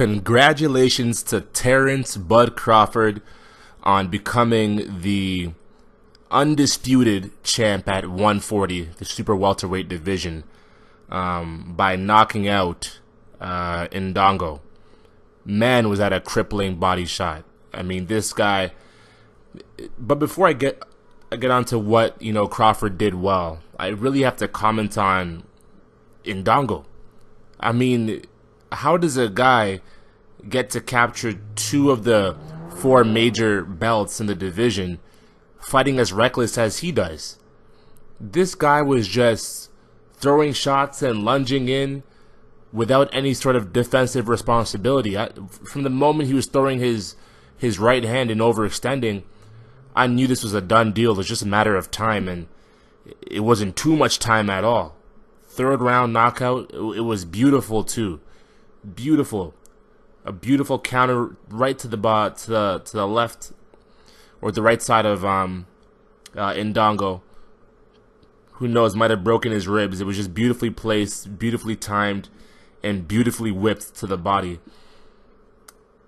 Congratulations to Terrence Bud Crawford on becoming the undisputed champ at 140, the super welterweight division, by knocking out Indongo. Man, was that a crippling body shot. I mean, this guy. But before I get onto what Crawford did well, I really have to comment on Indongo. I mean, how does a guy get to capture 2 of the 4 major belts in the division fighting as reckless as he does? This guy was just throwing shots and lunging in without any sort of defensive responsibility. From the moment he was throwing his right hand and overextending, I knew this was a done deal. It was just a matter of time, and it wasn't too much time at all. 3rd round knockout. It was beautiful too. Beautiful. A beautiful counter right to the left or the right side of Indongo. Who knows, might have broken his ribs. It was just beautifully placed, beautifully timed, and beautifully whipped to the body.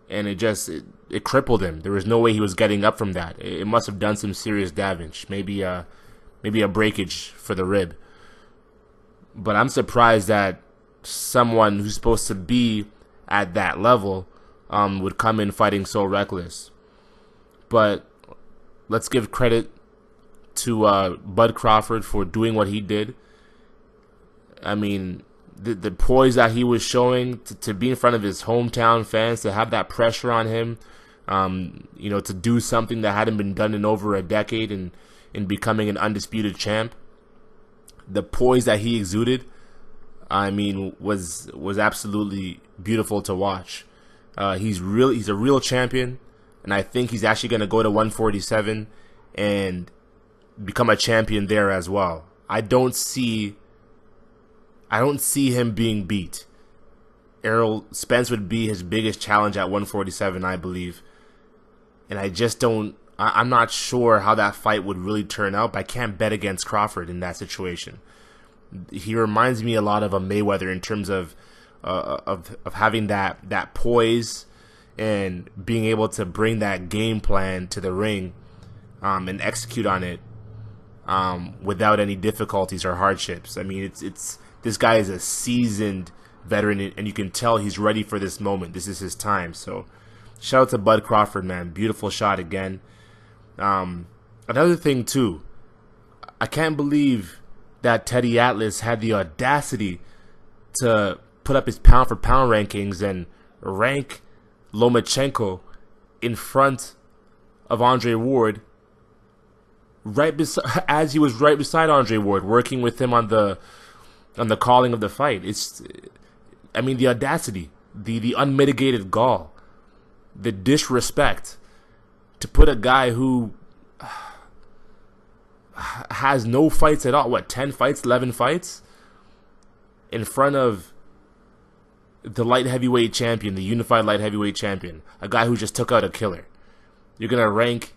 And it crippled him. There was no way he was getting up from that. It must have done some serious damage. Maybe a breakage for the rib. But I'm surprised that someone who's supposed to be at that level would come in fighting so reckless. But let's give credit to Bud Crawford for doing what he did. I mean, the poise that he was showing to be in front of his hometown fans, to have that pressure on him, to do something that hadn't been done in over a decade in becoming an undisputed champ. The poise that he exuded, I mean, was absolutely beautiful to watch. He's a real champion, and I think he's actually going to go to 147 and become a champion there as well. I don't see him being beat. Errol Spence would be his biggest challenge at 147, I believe. And I'm not sure how that fight would really turn out, but I can't bet against Crawford in that situation. He reminds me a lot of a Mayweather in terms of having that poise and being able to bring that game plan to the ring and execute on it without any difficulties or hardships. I mean, it's this guy is a seasoned veteran, and you can tell he's ready for this moment. This is his time. So shout out to Bud Crawford, man. Beautiful shot again. Another thing too, I can't believe that Teddy Atlas had the audacity to put up his pound for pound rankings and rank Lomachenko in front of Andre Ward, as he was right beside Andre Ward, working with him on the calling of the fight. I mean, the audacity, the unmitigated gall, the disrespect to put a guy who has no fights at all, 10 fights, 11 fights, in front of the light heavyweight champion, the unified light heavyweight champion, a guy who just took out a killer. You're going to rank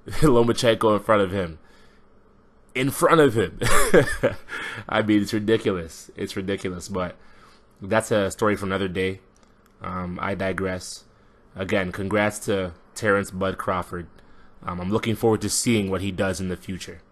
Lomachenko in front of him. In front of him. I mean, it's ridiculous. It's ridiculous, but that's a story for another day. I digress. Again, congrats to Terrence Bud Crawford. I'm looking forward to seeing what he does in the future.